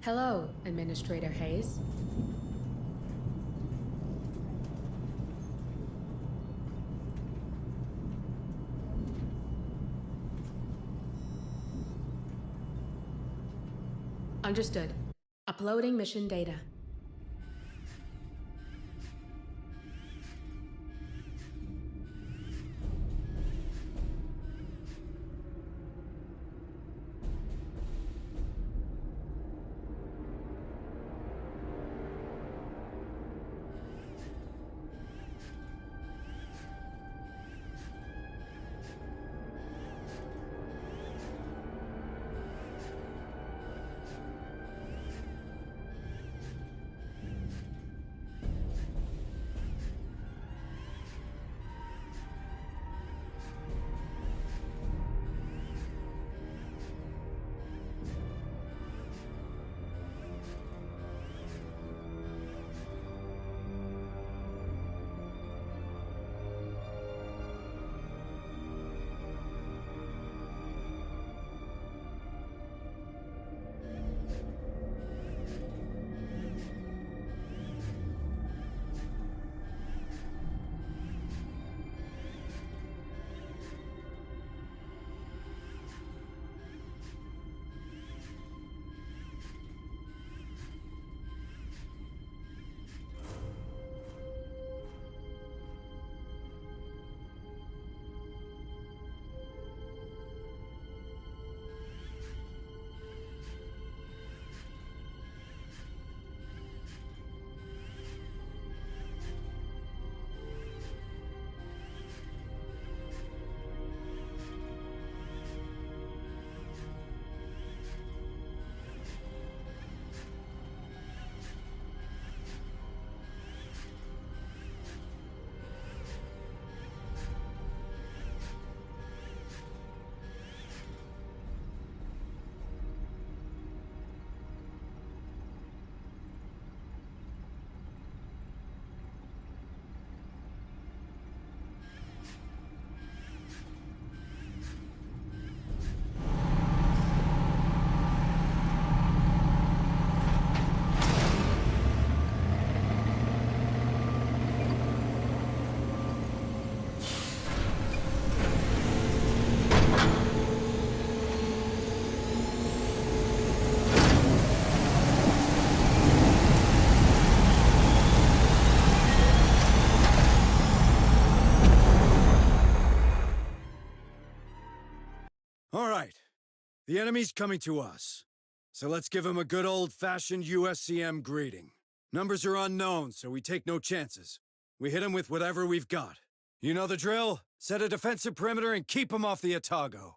Hello, Administrator Hayes. Understood. Uploading mission data. All right. The enemy's coming to us. So let's give him a good old-fashioned USCM greeting. Numbers are unknown, so we take no chances. We hit him with whatever we've got. You know the drill? Set a defensive perimeter and keep him off the Otago.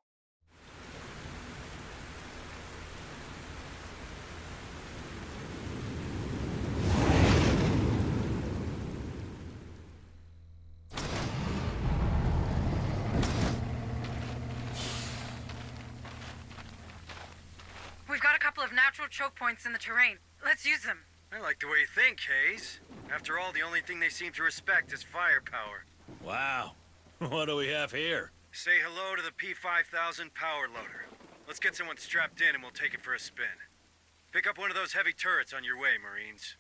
We've got a couple of natural choke points in the terrain. Let's use them. I like the way you think, Hayes. After all, the only thing they seem to respect is firepower. Wow. What do we have here? Say hello to the P5000 power loader. Let's get someone strapped in and we'll take it for a spin. Pick up one of those heavy turrets on your way, Marines.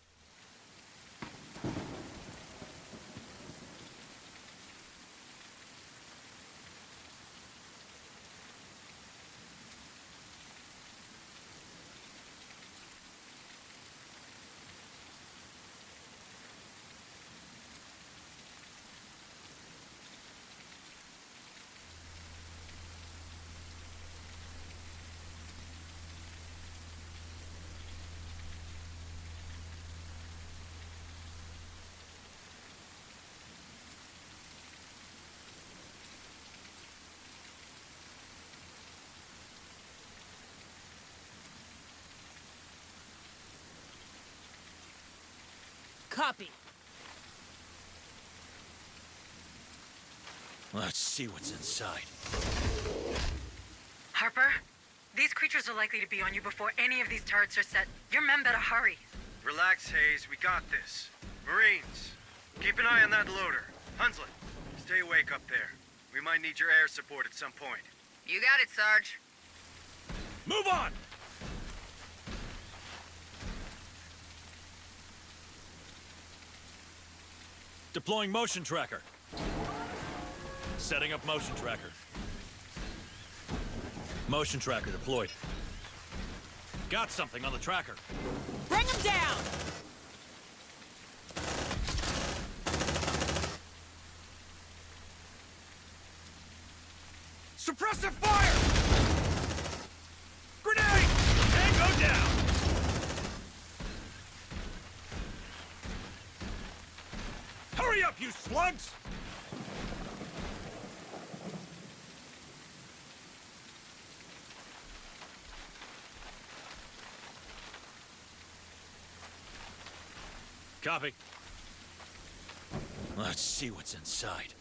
Copy. Let's see what's inside. Harper, these creatures are likely to be on you before any of these turrets are set. Your men better hurry. Relax, Hayes. We got this. Marines, keep an eye on that loader. Hunslet, stay awake up there. We might need your air support at some point. You got it, Sarge. Move on! Deploying motion tracker. Setting up motion tracker. Motion tracker deployed. Got something on the tracker. Bring him down! Suppressive fire! Grenade! Tango down! Hurry up, you slugs! Copy. Let's see what's inside.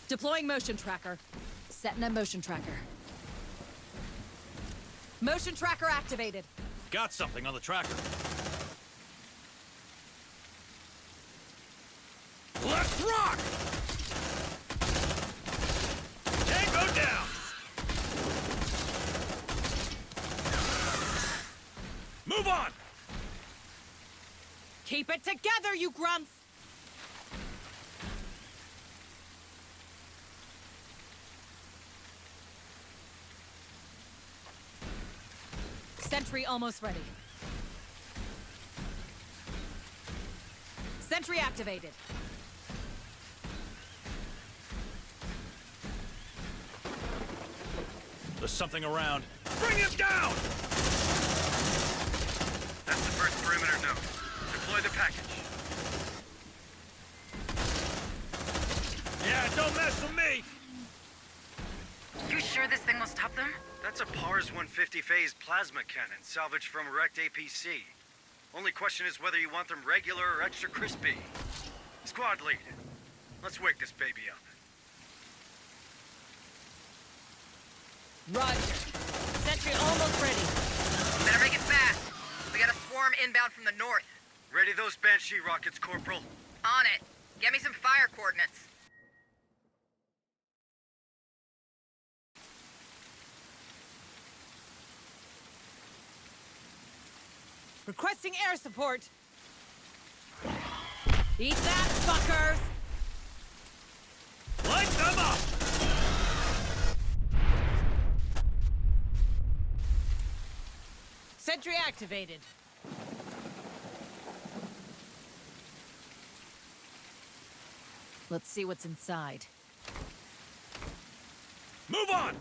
Deploying motion tracker. Setting a motion tracker. Motion tracker activated. Got something on the tracker. Let's rock! Tango down! Move on! Keep it together, you grumps! Sentry almost ready. Sentry activated. There's something around. Bring him down! That's the first perimeter node. Deploy the package. Yeah, don't mess with me! You sure this thing will stop them? That's a PARS 150 phase plasma cannon salvaged from a wrecked APC. Only question is whether you want them regular or extra crispy. Squad lead, let's wake this baby up. Roger. Sentry almost ready. Better make it fast. We got a swarm inbound from the north. Ready those Banshee rockets, Corporal. On it. Get me some fire coordinates. Requesting air support. Eat that, fuckers! Light them up! Sentry activated. Let's see what's inside. Move on!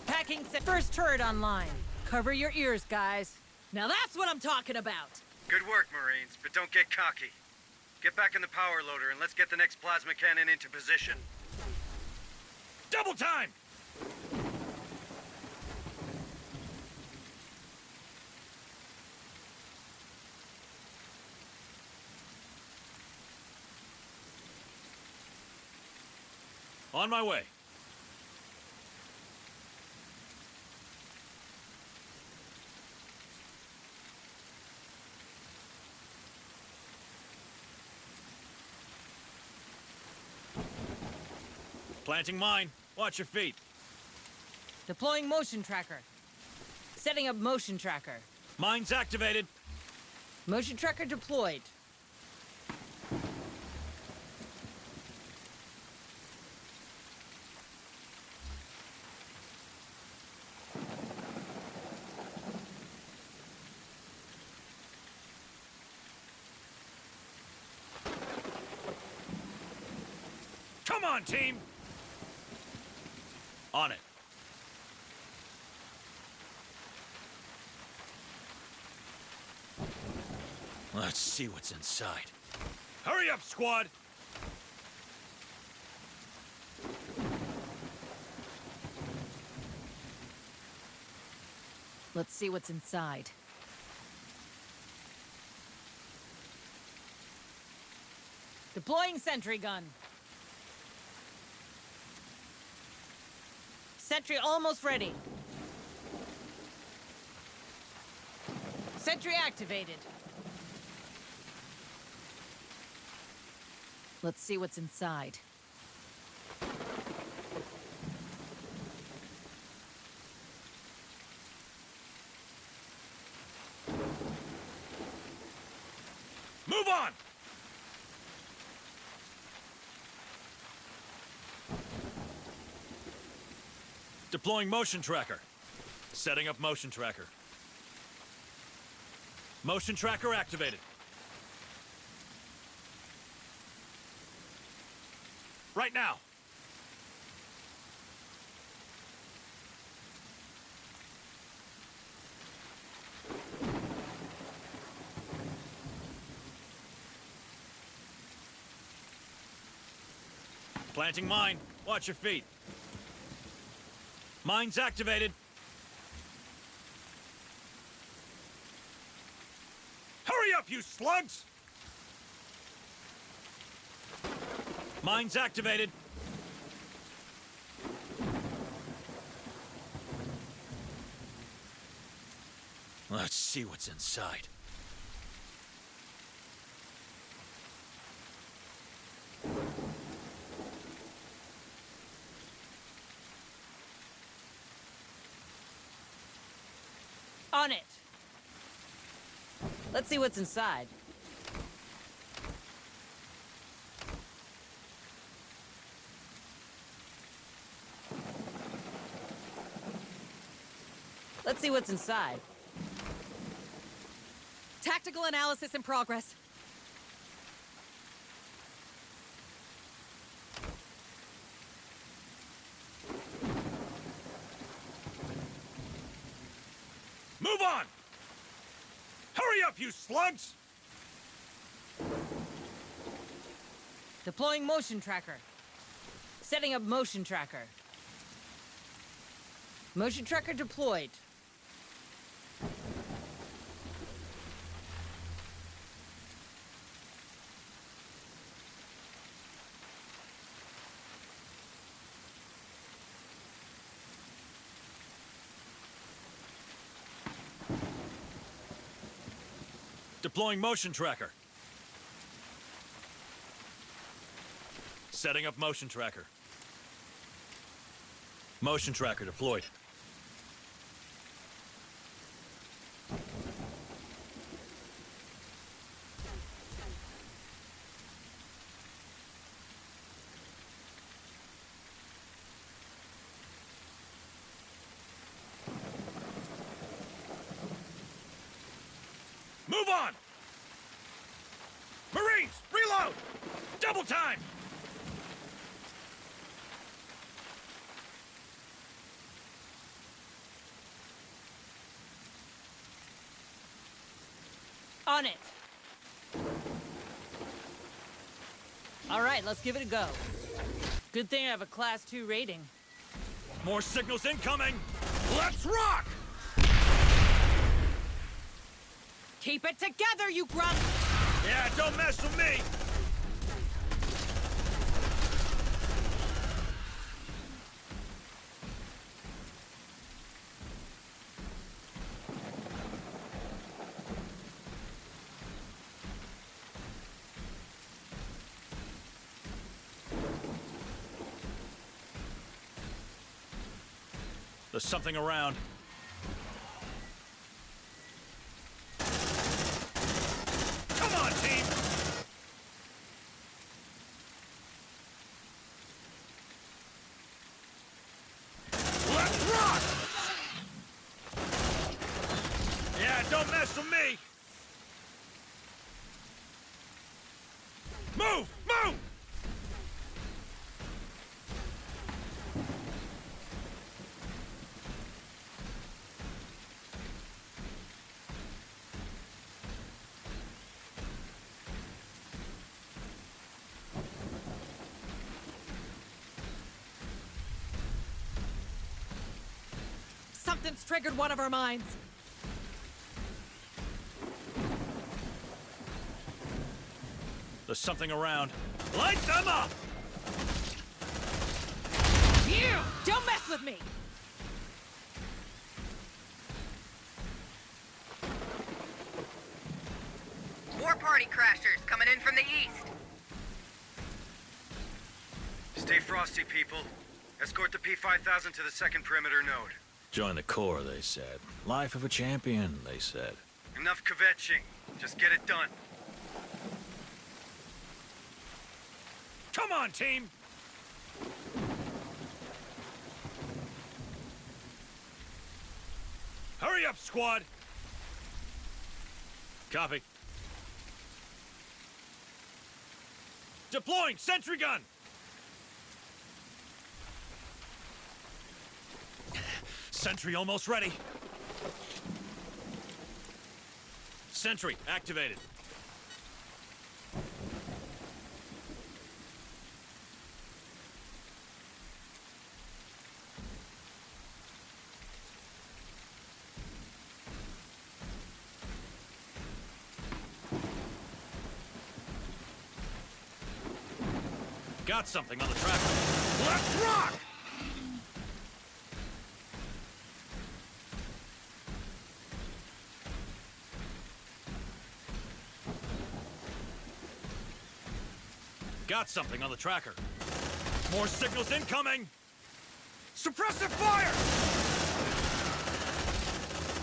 Packing first turret online. Cover your ears, guys. Now that's what I'm talking about. Good work, Marines, but don't get cocky. Get back in the power loader and let's get the next plasma cannon into position. Double time! On my way. Planting mine. Watch your feet. Deploying motion tracker. Setting up motion tracker. Mine's activated. Motion tracker deployed. Come on, team! On it. Let's see what's inside. Hurry up, squad! Let's see what's inside. Deploying sentry gun. Sentry almost ready. Sentry activated. Let's see what's inside. Deploying motion tracker. Setting up motion tracker. Motion tracker activated. Right now. Planting mine. Watch your feet. Mine's activated. Hurry up, you slugs! Mine's activated. Let's see what's inside. On it. Let's see what's inside. Let's see what's inside. Tactical analysis in progress. Move on! Hurry up, you slugs! Deploying motion tracker. Setting up motion tracker. Motion tracker deployed. Deploying motion tracker. Setting up motion tracker. Motion tracker deployed. Move on! Marines, reload! Double time! On it. All right, let's give it a go. Good thing I have a Class 2 rating. More signals incoming! Let's rock! Keep it together, you grump! Yeah, don't mess with me! There's something around. Come on, team! Let's rock! Yeah, don't mess with me! Move! Move! Something's triggered one of our minds. There's something around. Light them up! You! Don't mess with me! More party crashers coming in from the east. Stay frosty, people. Escort the P-5000 to the second perimeter node. Join the Corps, they said. Life of a champion, they said. Enough kvetching. Just get it done. Come on, team! Hurry up, squad! Copy. Deploying sentry gun! Sentry almost ready. Sentry activated. Got something on the tracker. Let's rock! Got something on the tracker. More signals incoming! Suppressive fire!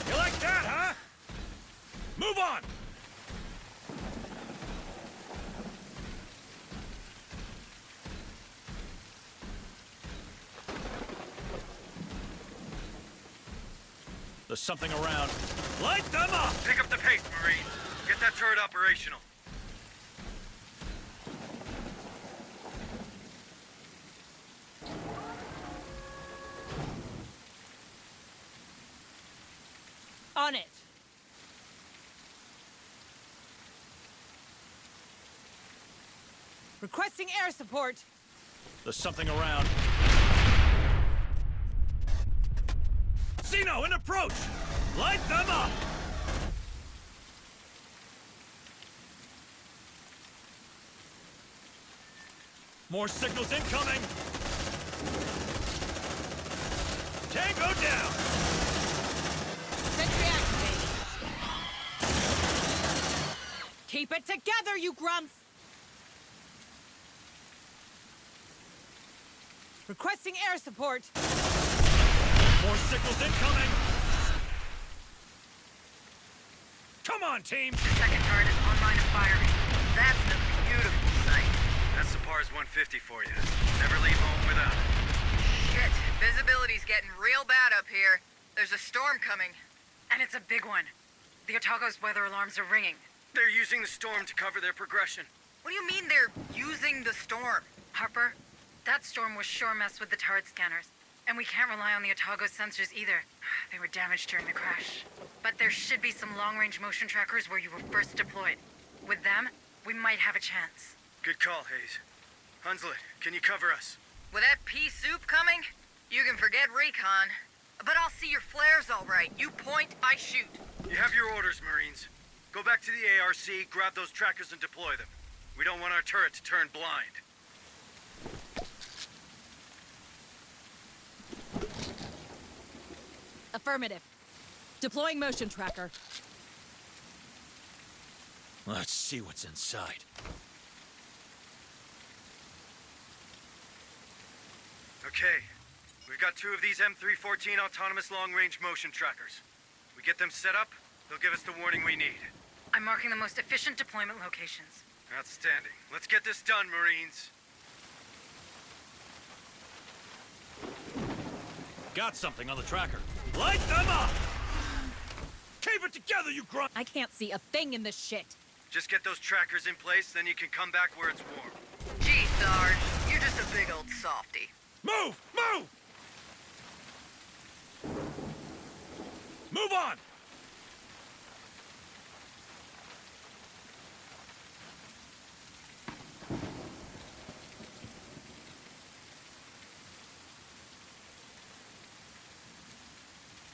You like that, huh? Move on! There's something around. Light them up! Pick up the pace, Marines. Get that turret operational. On it. Requesting air support. There's something around. Xeno, in approach! Light them up! More signals incoming! Tango down! Sentry activated. Keep it together, you grunts! Requesting air support. More signals incoming! Come on, team! The second turret is on line of fire. That's a beautiful sight. That's the PARS 150 for you. Never leave home without it. Shit, visibility's getting real bad up here. There's a storm coming. And it's a big one. The Otago's weather alarms are ringing. They're using the storm to cover their progression. What do you mean they're using the storm? Harper, that storm was sure messed with the turret scanners. And we can't rely on the Otago's sensors either. They were damaged during the crash. But there should be some long-range motion trackers where you were first deployed. With them, we might have a chance. Good call, Hayes. Hunslet, can you cover us? With that pea soup coming, you can forget recon. But I'll see your flares all right. You point, I shoot. You have your orders, Marines. Go back to the ARC, grab those trackers and deploy them. We don't want our turret to turn blind. Affirmative. Deploying motion tracker. Let's see what's inside. Okay. We've got 2 of these M314 autonomous long-range motion trackers. We get them set up, they'll give us the warning we need. I'm marking the most efficient deployment locations. Outstanding. Let's get this done, Marines. Got something on the tracker. Light them up! Keep it together, you grunt! I can't see a thing in this shit. Just get those trackers in place, then you can come back where it's warm. Gee, Sarge, you're just a big old softy. Move! Move! Move on!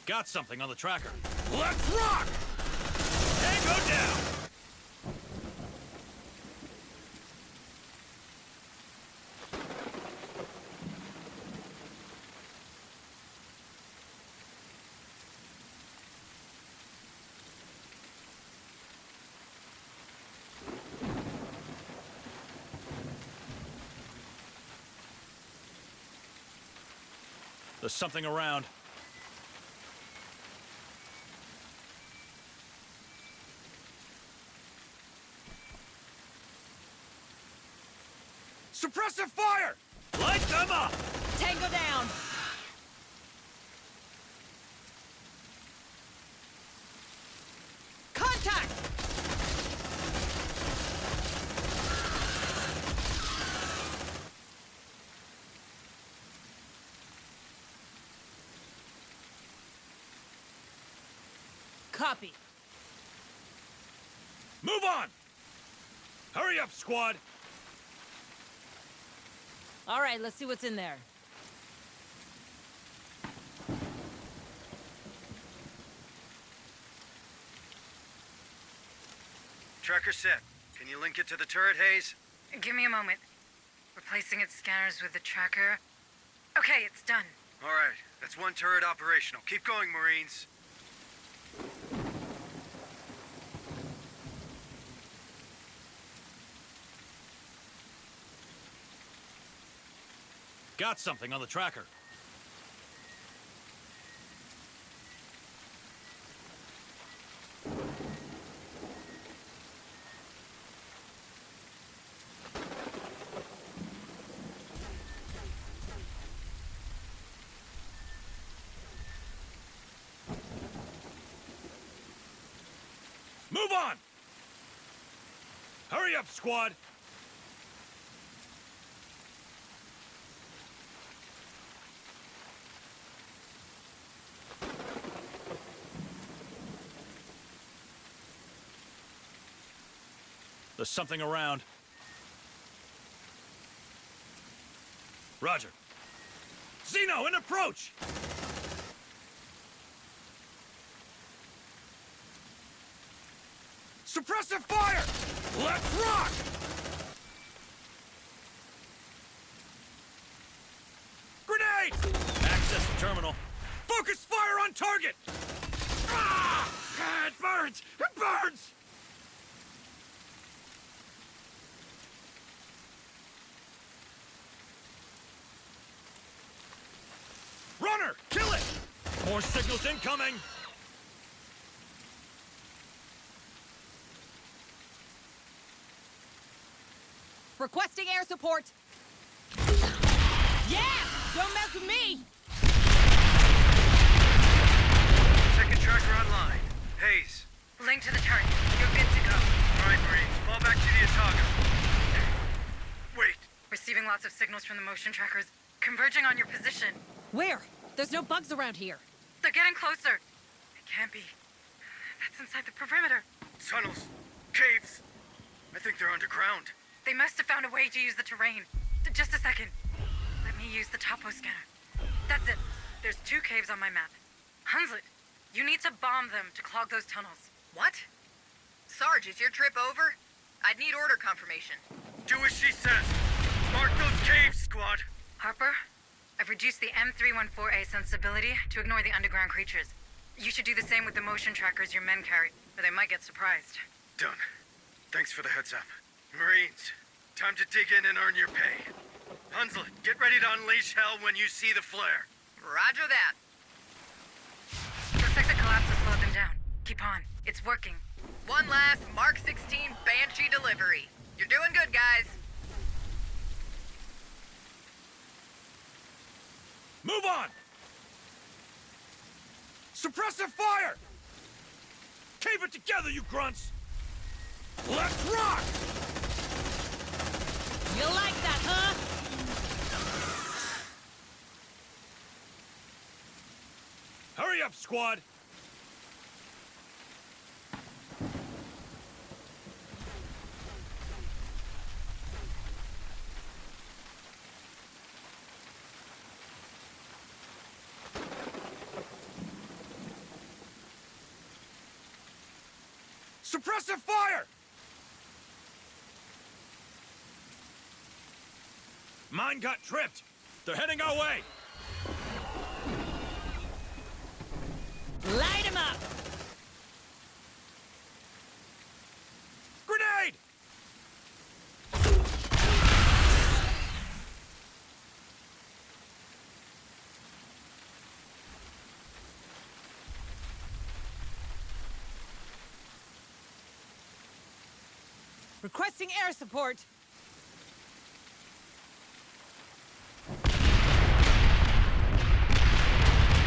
Got something on the tracker. Let's rock! Tango down! There's something around. Suppressive fire! Light them up! Tango down. Copy. Move on! Hurry up, squad! All right, let's see what's in there. Tracker set. Can you link it to the turret, Hayes? Give me a moment. Replacing its scanners with the tracker. Okay, it's done. All right, that's one turret operational. Keep going, Marines. Got something on the tracker. Move on! Hurry up, squad! There's something around. Roger. Xeno, in approach! Suppressive fire! Let's rock! Grenade! Access the terminal. Focus fire on target! Ah! It burns! It burns! Runner! Kill it! More signals incoming! Requesting air support. Yeah! Don't mess with me! Second tracker online. Hayes. Link to the turret. You're good to go. All right, Marines. Fall back to the Otago. Wait. Receiving lots of signals from the motion trackers. Converging on your position. Where? There's no bugs around here. They're getting closer. It can't be. That's inside the perimeter. Tunnels. Caves. I think they're underground. They must have found a way to use the terrain. Just a second. Let me use the topo scanner. That's it. There's 2 caves on my map. Hunslet, you need to bomb them to clog those tunnels. What? Sarge, is your trip over? I'd need order confirmation. Do as she says. Mark those caves, squad. Harper, I've reduced the M314A sensibility to ignore the underground creatures. You should do the same with the motion trackers your men carry, or they might get surprised. Done. Thanks for the heads up. Marines, time to dig in and earn your pay. Hunslet, get ready to unleash hell when you see the flare. Roger that. Looks like the collapse has slowed them down. Keep on. It's working. One last Mark 16 Banshee delivery. You're doing good, guys. Move on! Suppressive fire! Keep it together, you grunts! Let's rock! You like that, huh? Hurry up, squad! Suppressive fire! Mine got tripped. They're heading our way. Light 'em up! Grenade! Requesting air support.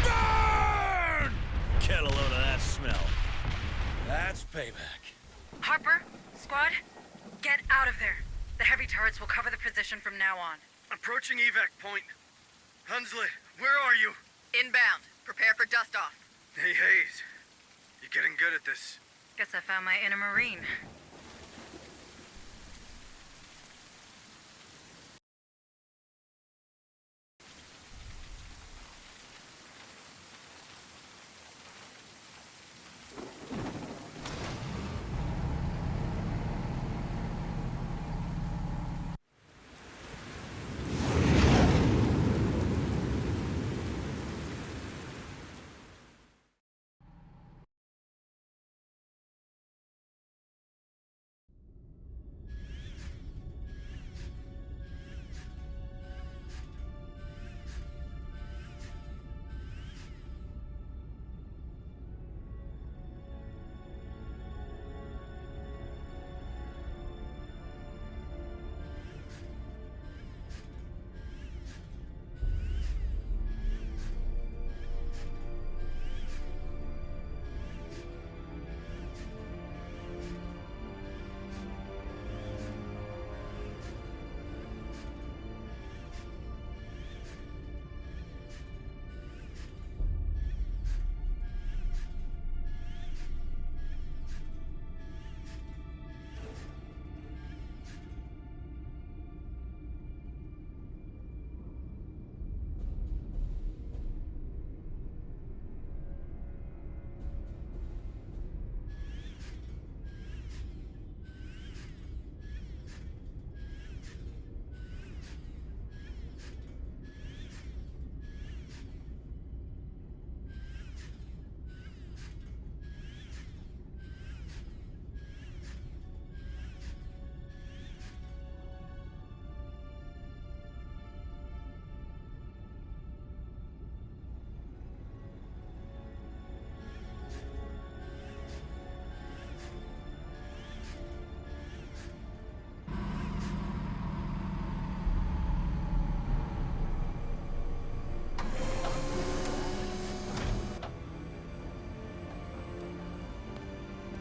Burn! Get a load of that smell. That's payback. Harper, squad, get out of there. The heavy turrets will cover the position from now on. Approaching evac point. Hunslet, where are you? Inbound. Prepare for dust off. Hey, Hayes. You're getting good at this. Guess I found my inner Marine.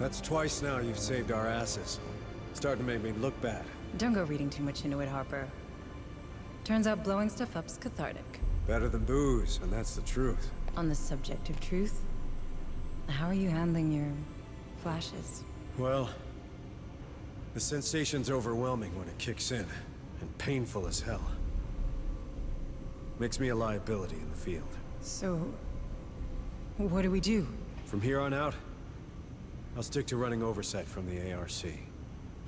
That's twice now you've saved our asses. Starting to make me look bad. Don't go reading too much into it, Harper. Turns out blowing stuff up's cathartic. Better than booze, and that's the truth. On the subject of truth, how are you handling your flashes? Well, the sensation's overwhelming when it kicks in, and painful as hell. Makes me a liability in the field. So, what do we do? From here on out, I'll stick to running oversight from the ARC.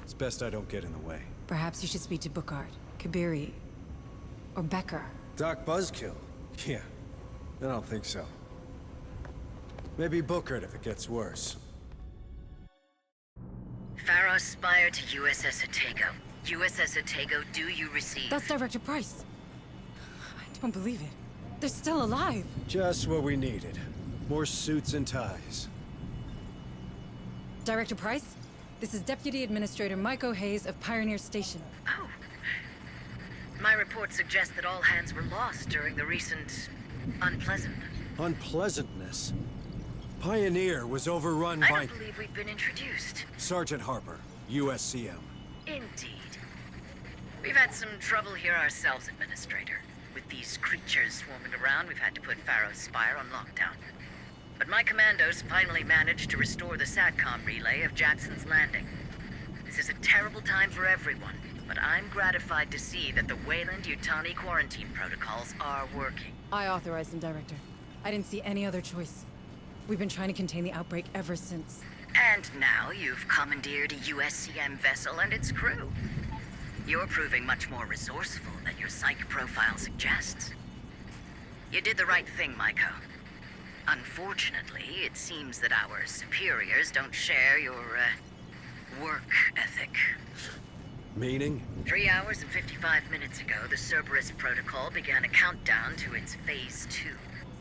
It's best I don't get in the way. Perhaps you should speak to Bookard, Kabiri, or Becker. Doc Buzzkill? Yeah, I don't think so. Maybe Bookard if it gets worse. Pharaoh Spire to USS Otago. USS Otago, do you receive? That's Director Price. I don't believe it. They're still alive. Just what we needed. More suits and ties. Director Price, this is Deputy Administrator Myko Hayes of Pioneer Station. Oh. My report suggests that all hands were lost during the recent unpleasantness. Unpleasantness? Pioneer was overrun I by... don't believe we've been introduced. Sergeant Harper, USCM. Indeed. We've had some trouble here ourselves, Administrator. With these creatures swarming around, we've had to put Pharaoh Spire on lockdown. But my commandos finally managed to restore the SATCOM relay of Jackson's Landing. This is a terrible time for everyone, but I'm gratified to see that the Wayland-Yutani quarantine protocols are working. I authorized them, Director. I didn't see any other choice. We've been trying to contain the outbreak ever since. And now you've commandeered a USCM vessel and its crew. You're proving much more resourceful than your psych profile suggests. You did the right thing, Myko. Unfortunately, it seems that our superiors don't share your, work ethic. Meaning? 3 hours and 55 minutes ago, the Cerberus Protocol began a countdown to its Phase 2.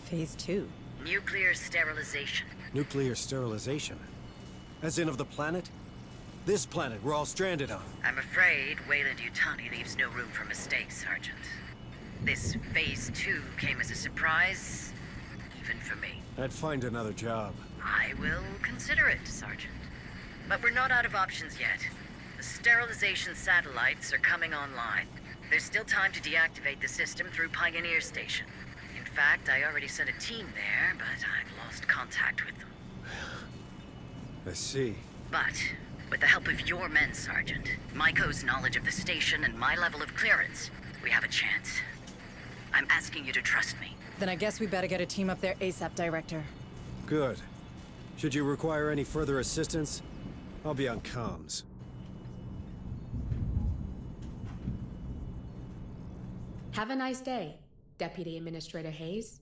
Phase 2? Nuclear sterilization. Nuclear sterilization? As in of the planet? This planet we're all stranded on. I'm afraid Wayland-Yutani leaves no room for mistakes, Sergeant. This Phase 2 came as a surprise, even for me. I'd find another job. I will consider it, Sergeant. But we're not out of options yet. The sterilization satellites are coming online. There's still time to deactivate the system through Pioneer Station. In fact, I already sent a team there, but I've lost contact with them. I see. But, with the help of your men, Sergeant, Maiko's knowledge of the station and my level of clearance, we have a chance. I'm asking you to trust me. Then I guess we better get a team up there ASAP, Director. Good. Should you require any further assistance, I'll be on comms. Have a nice day, Deputy Administrator Hayes.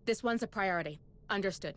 This one's a priority. Understood.